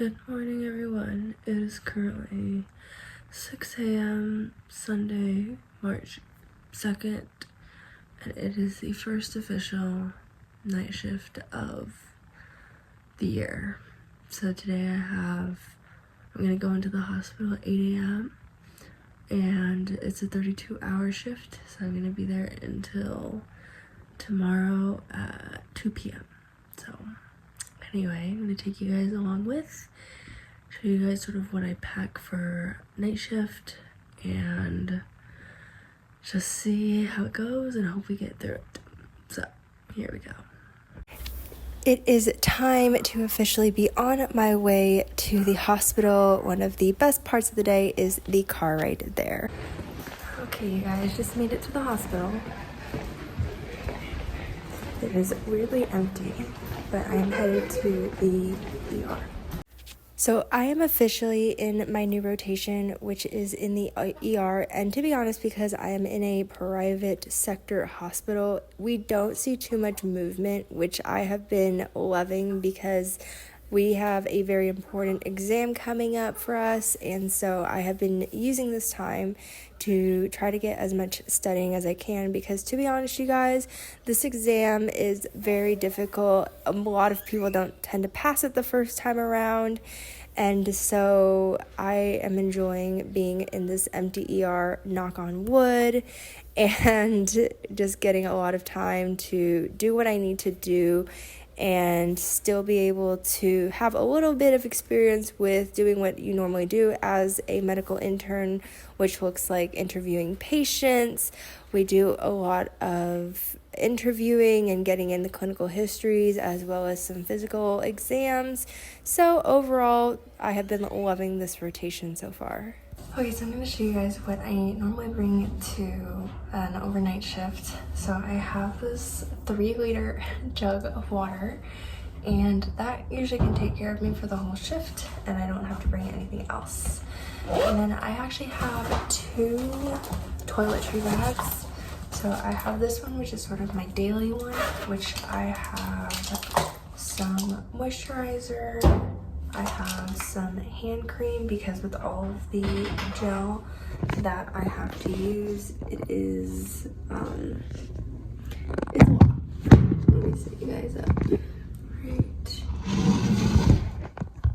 Good morning, everyone. It is currently 6 a.m. Sunday, March 2nd, and it is the first official night shift of the year. So today I'm gonna go into the hospital at 8 a.m. and it's a 32-hour shift, so I'm gonna be there until tomorrow at 2 p.m. So anyway, I'm gonna take you guys along with, show you guys sort of what I pack for night shift and just see how it goes and hope we get through it. So here we go. It is time to officially be on my way to the hospital. One of the best parts of the day is the car ride there. Okay, you guys, just made it to the hospital. It is weirdly empty, but I am headed to the ER. So I am officially in my new rotation, which is in the ER, and to be honest, because I am in a private sector hospital, we don't see too much movement, which I have been loving because we have a very important exam coming up for us, and so I have been using this time to try to get as much studying as I can because, to be honest, you guys, this exam is very difficult. A lot of people don't tend to pass it the first time around, and so I am enjoying being in this empty ER, knock on wood, and just getting a lot of time to do what I need to do and still be able to have a little bit of experience with doing what you normally do as a medical intern, which looks like interviewing patients. We do a lot of interviewing and getting in the clinical histories as well as some physical exams. So overall, I have been loving this rotation so far. Okay, so I'm going to show you guys what I normally bring to an overnight shift. So I have this 3-liter jug of water, and that usually can take care of me for the whole shift, and I don't have to bring anything else. And then I actually have 2 toiletry bags. So I have this one, which is sort of my daily one, which I have some moisturizer, I have some hand cream because with all of the gel that I have to use, it is, it's a lot. Let me set you guys up right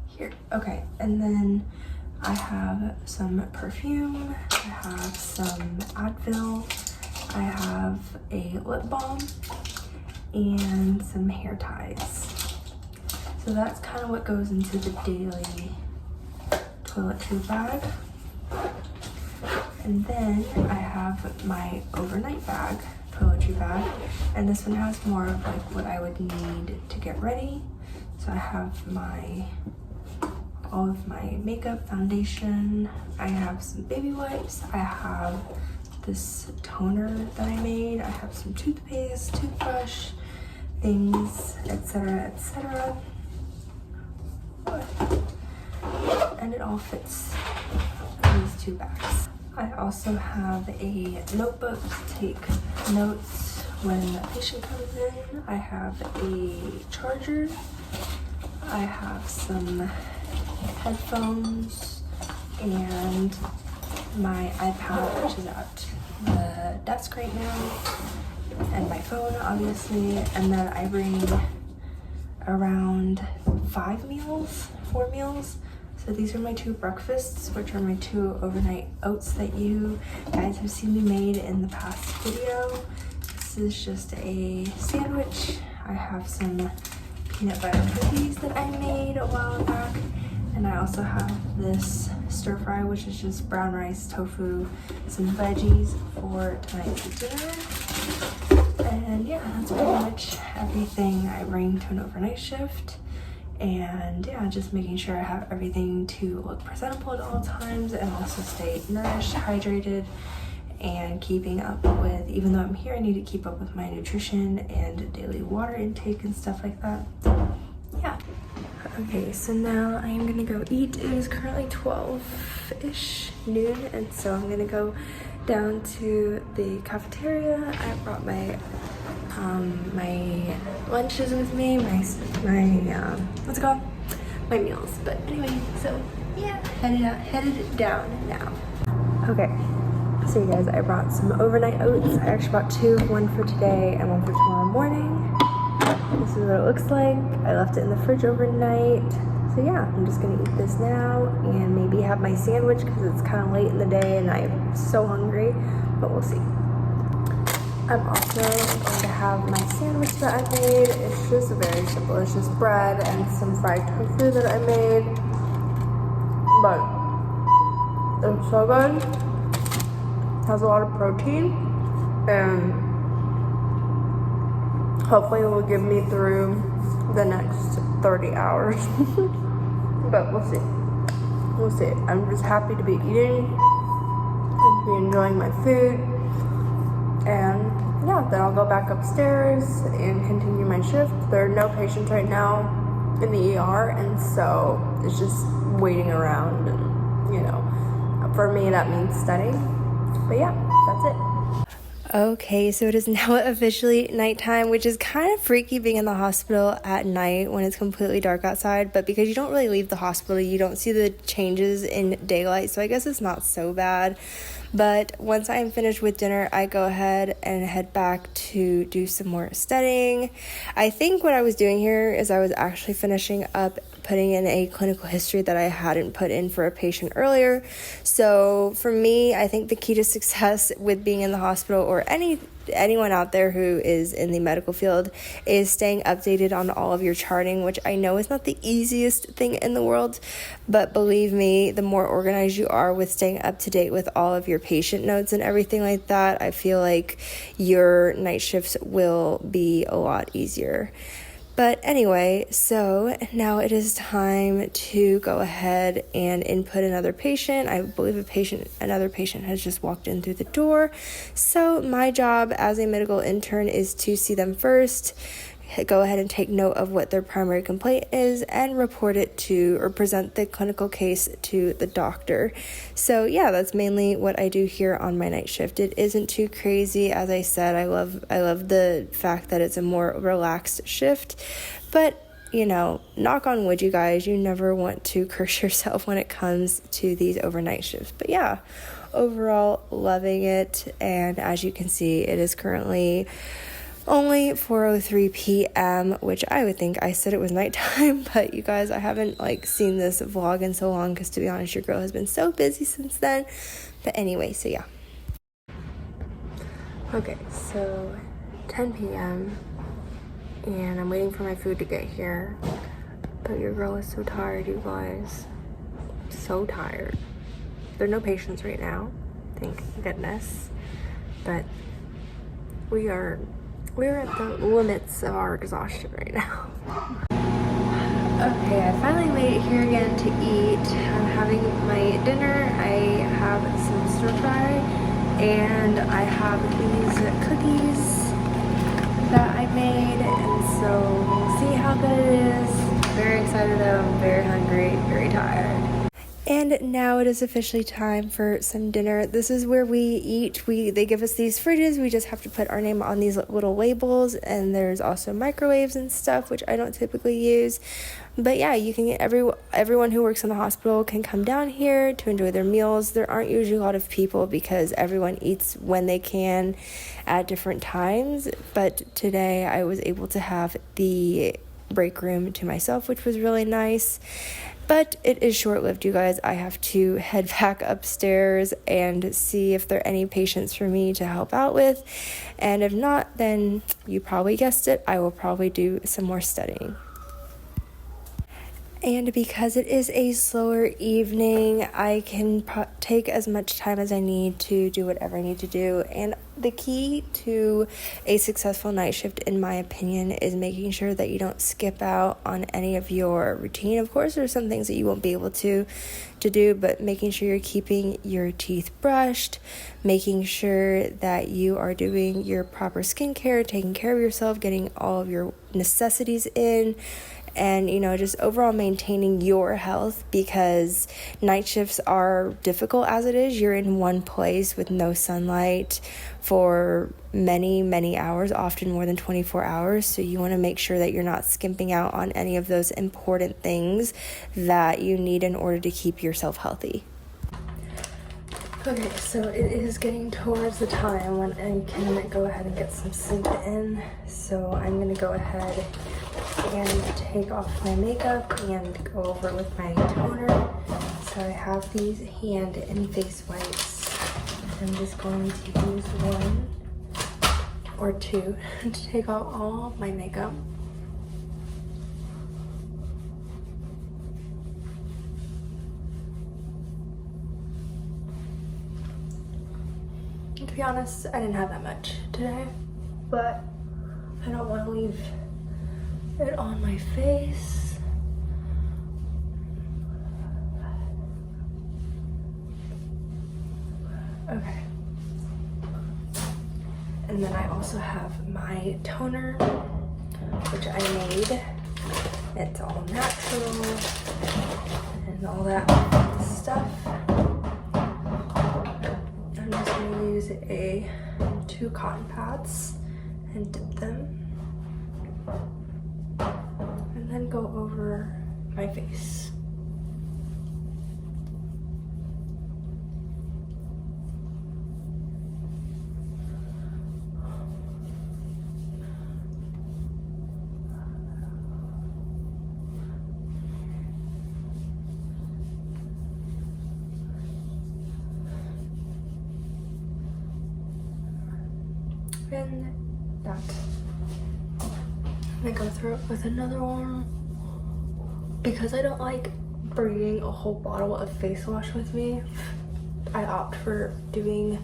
here. Okay, and then I have some perfume, I have some Advil, I have a lip balm, and some hair ties. So that's kind of what goes into the daily toiletry bag. And then I have my overnight bag, toiletry bag, and this one has more of like what I would need to get ready. So I have all of my makeup, foundation, I have some baby wipes, I have this toner that I made, I have some toothpaste, toothbrush, things, etc., etc. And it all fits in these 2 bags. I also have a notebook to take notes when a patient comes in. I have a charger. I have some headphones and my iPad, which is at the desk right now, and my phone, obviously. And then I bring around 4 meals. So these are my 2 breakfasts, which are my 2 overnight oats that you guys have seen me made in the past video. This is just a sandwich. I have some peanut butter cookies that I made a while back, and I also have this stir fry, which is just brown rice, tofu, some veggies for tonight's dinner. And yeah, that's pretty much everything I bring to an overnight shift. And yeah, just making sure I have everything to look presentable at all times and also stay nourished, hydrated, and keeping up with, even though I'm here, I need to keep up with my nutrition and daily water intake and stuff like that. Yeah. Okay, so now I am gonna go eat. It is currently 12-ish noon, and so I'm gonna go down to the cafeteria. I brought my my lunches with me, my what's it called? my meals. But anyway, so yeah, headed down now. Okay, so you guys, I brought some overnight oats. I actually brought two, one for today and one for tomorrow morning. This is what it looks like. I left it in the fridge overnight. So yeah, I'm just gonna eat this now and maybe have my sandwich because it's kind of late in the day and I'm so hungry, but we'll see. I'm also going to have my sandwich that I made. It's just very simple. It's just bread and some fried tofu that I made. But it's so good. Has a lot of protein and hopefully it will get me through the next 30 hours. But we'll see. We'll see. I'm just happy to be eating and to be enjoying my food. And yeah, then I'll go back upstairs and continue my shift. There are no patients right now in the ER, and so it's just waiting around. And you know, for me that means studying. But yeah, that's it. Okay, so it is now officially nighttime, which is kind of freaky being in the hospital at night when it's completely dark outside, but because you don't really leave the hospital, you don't see the changes in daylight, so I guess it's not so bad. But once I am finished with dinner, I go ahead and head back to do some more studying. I think what I was doing here is I was actually finishing up putting in a clinical history that I hadn't put in for a patient earlier. So for me, I think the key to success with being in the hospital or anyone out there who is in the medical field is staying updated on all of your charting, which I know is not the easiest thing in the world, but believe me, the more organized you are with staying up to date with all of your patient notes and everything like that, I feel like your night shifts will be a lot easier. But anyway, so now it is time to go ahead and input another patient. I believe another patient has just walked in through the door. So my job as a medical intern is to see them first, go ahead and take note of what their primary complaint is and report it to or present the clinical case to the doctor. So yeah, that's mainly what I do here on my night shift. It isn't too crazy. As I said, I love the fact that it's a more relaxed shift, but you know, knock on wood, you guys, you never want to curse yourself when it comes to these overnight shifts. But yeah, overall loving it. And as you can see, it is currently only 4:03 p.m., which I would think I said it was nighttime, but you guys, I haven't seen this vlog in so long because to be honest, your girl has been so busy since then. But anyway, so yeah. Okay, so 10 p.m. and I'm waiting for my food to get here, but your girl is so tired, you guys. So tired. There are no patients right now, thank goodness, but we're at the limits of our exhaustion right now. Okay, I finally made it here again to eat. I'm having my dinner. I have some stir fry and I have these cookies that I made, and so we'll see how good it is. Very excited though, I'm very hungry, very tired. And now it is officially time for some dinner. This is where we eat. They give us these fridges. We just have to put our name on these little labels. And there's also microwaves and stuff, which I don't typically use. But yeah, you can get everyone who works in the hospital can come down here to enjoy their meals. There aren't usually a lot of people because everyone eats when they can at different times. But today I was able to have the break room to myself, which was really nice. But it is short-lived, you guys. I have to head back upstairs and see if there are any patients for me to help out with. And if not, then you probably guessed it, I will probably do some more studying. And because it is a slower evening, I can take as much time as I need to do whatever I need to do. And the key to a successful night shift, in my opinion, is making sure that you don't skip out on any of your routine. Of course, there's some things that you won't be able to do, but making sure you're keeping your teeth brushed, making sure that you are doing your proper skincare, taking care of yourself, getting all of your necessities in, and, you know, just overall maintaining your health, because night shifts are difficult as it is. You're in one place with no sunlight for many, many hours, often more than 24 hours. So you want to make sure that you're not skimping out on any of those important things that you need in order to keep yourself healthy. Okay, so it is getting towards the time when I can go ahead and get some sleep in. So I'm going to go ahead and take off my makeup and go over it with my toner. So I have these hand and face wipes. I'm just going to use one or two to take off all my makeup. To be honest, I didn't have that much today, but I don't want to leave it on my face. Okay. And then I also have my toner, which I made. It's all natural and all that stuff. I'm just going to use two cotton pads and dip them, and then go over my face. And that. I go through it with another one because I don't like bringing a whole bottle of face wash with me. I opt for doing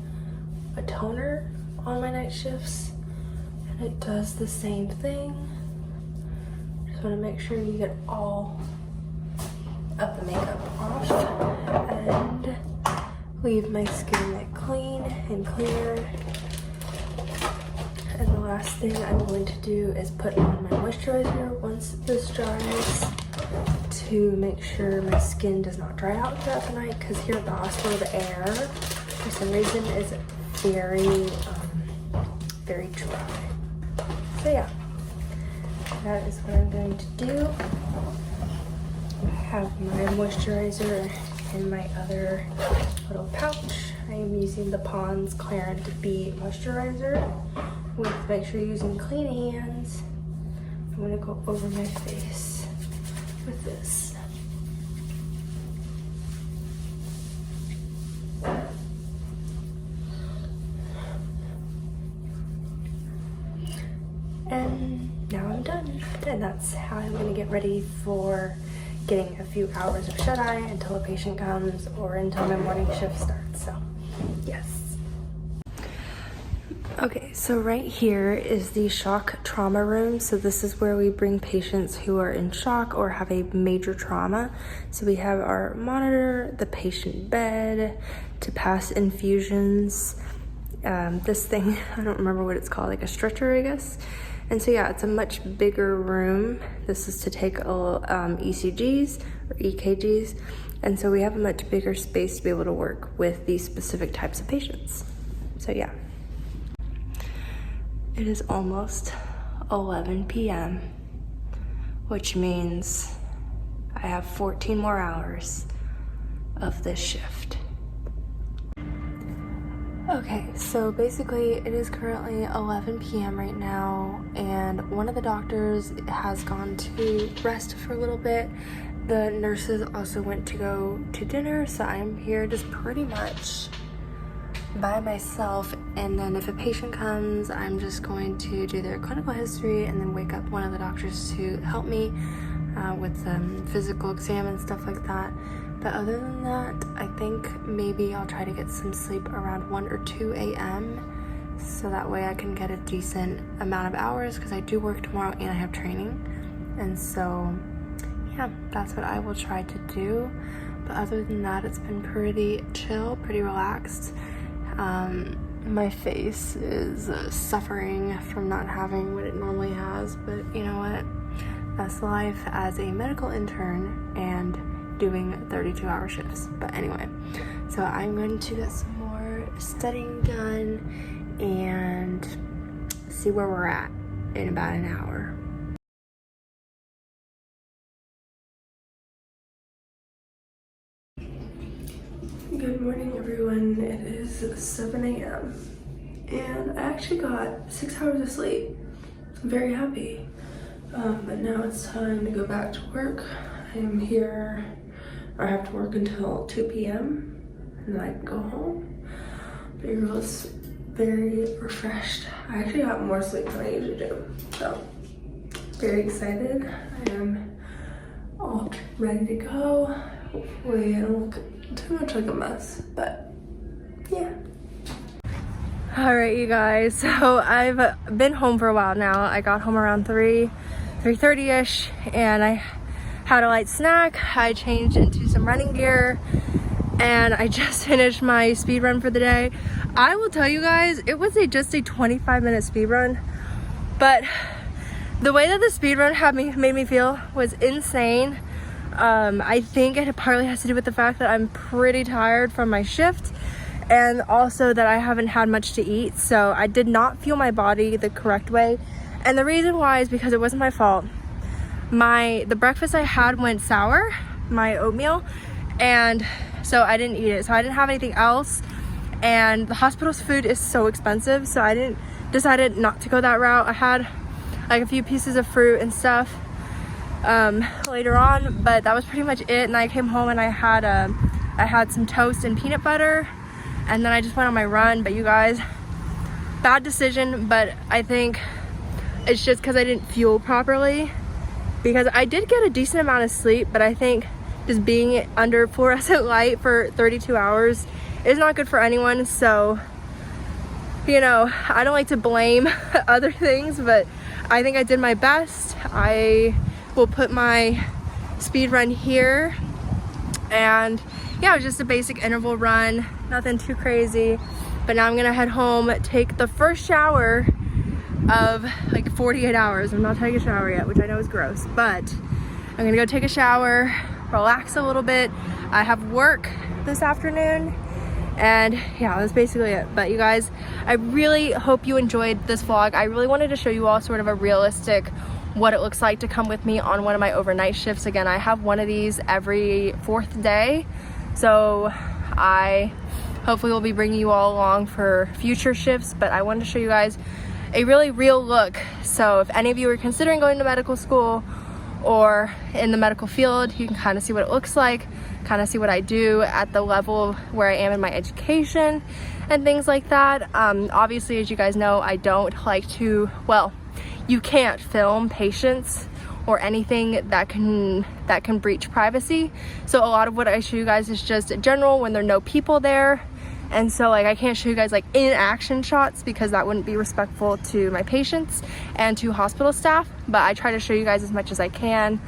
a toner on my night shifts, and it does the same thing. Just want to make sure you get all of the makeup off and leave my skin like clean and clear. And the last thing I'm going to do is put on my moisturizer once this dries, to make sure my skin does not dry out throughout the night, because here at the hospital the air for some reason is very dry. So yeah, that is what I'm going to do. I have my moisturizer in my other little pouch. I am using the Pond's Clarent B moisturizer. Make sure you're using clean hands. I'm going to go over my face with this. And now I'm done. And that's how I'm going to get ready for getting a few hours of shut-eye until a patient comes or until my morning shift starts. So, yes. Okay, so right here is the shock trauma room. So this is where we bring patients who are in shock or have a major trauma. So we have our monitor, the patient bed to pass infusions. This thing, I don't remember what it's called, like a stretcher, I guess. And so yeah, it's a much bigger room. This is to take ECGs or EKGs. And so we have a much bigger space to be able to work with these specific types of patients. So yeah. It is almost 11 p.m., which means I have 14 more hours of this shift. Okay, so basically it is currently 11 p.m. right now, and one of the doctors has gone to rest for a little bit. The nurses also went to go to dinner, so I'm here just pretty much by myself. And then if a patient comes, I'm just going to do their clinical history and then wake up one of the doctors to help me with physical exam and stuff like that. But other than that, I think maybe I'll try to get some sleep around 1 or 2 a.m. so that way I can get a decent amount of hours, because I do work tomorrow and I have training. And so yeah, that's what I will try to do. But other than that, it's been pretty chill, pretty relaxed. My face is suffering from not having what it normally has, but you know what? best life as a medical intern and doing 32-hour shifts. But anyway, so I'm going to get some more studying done and see where we're at in about an hour. Good morning, everyone. It is 7 a.m. and I actually got 6 hours of sleep. I'm very happy. But now it's time to go back to work. I am here, I have to work until 2 p.m. and then I can go home. But your girl is very refreshed. I actually got more sleep than I usually do. So, very excited. I am all ready to go. Hopefully I don't look too much like a mess, but yeah. All right, you guys, so I've been home for a while now. I got home around 3:30ish, and I had a light snack. I changed into some running gear, and I just finished my speed run for the day. I will tell you guys, it was just a 25-minute speed run, but the way that the speed run made me feel was insane. I think it partly has to do with the fact that I'm pretty tired from my shift, and also that I haven't had much to eat, so I did not fuel my body the correct way. And the reason why is because it wasn't my fault. The breakfast I had went sour, my oatmeal, and so I didn't eat it. So I didn't have anything else, and the hospital's food is so expensive, so I decided not to go that route. I had like a few pieces of fruit and stuff later on, but that was pretty much it. And I came home and I had some toast and peanut butter, and then I just went on my run. But you guys, bad decision, but I think it's just because I didn't fuel properly, because I did get a decent amount of sleep, but I think just being under fluorescent light for 32 hours is not good for anyone. So, you know, I don't like to blame other things, but I think I did my best. I will put my speed run here, and yeah, it was just a basic interval run, nothing too crazy. But now I'm gonna head home, take the first shower of like 48 hours. I'm not taking a shower yet, which I know is gross, but I'm gonna go take a shower, relax a little bit. I have work this afternoon, and yeah, that's basically it. But you guys, I really hope you enjoyed this vlog. I really wanted to show you all sort of a realistic what it looks like to come with me on one of my overnight shifts. Again, I have one of these every 4th day, so I hopefully will be bringing you all along for future shifts, but I wanted to show you guys a really real look. So if any of you are considering going to medical school or in the medical field, you can kind of see what it looks like, kind of see what I do at the level where I am in my education and things like that. Obviously, as you guys know, I don't like to, well, you can't film patients or anything that can breach privacy. So a lot of what I show you guys is just general when there are no people there. And so like I can't show you guys like in action shots because that wouldn't be respectful to my patients and to hospital staff, but I try to show you guys as much as I can.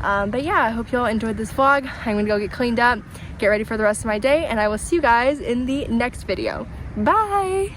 But yeah, I hope you all enjoyed this vlog. I'm gonna go get cleaned up, get ready for the rest of my day, and I will see you guys in the next video. Bye.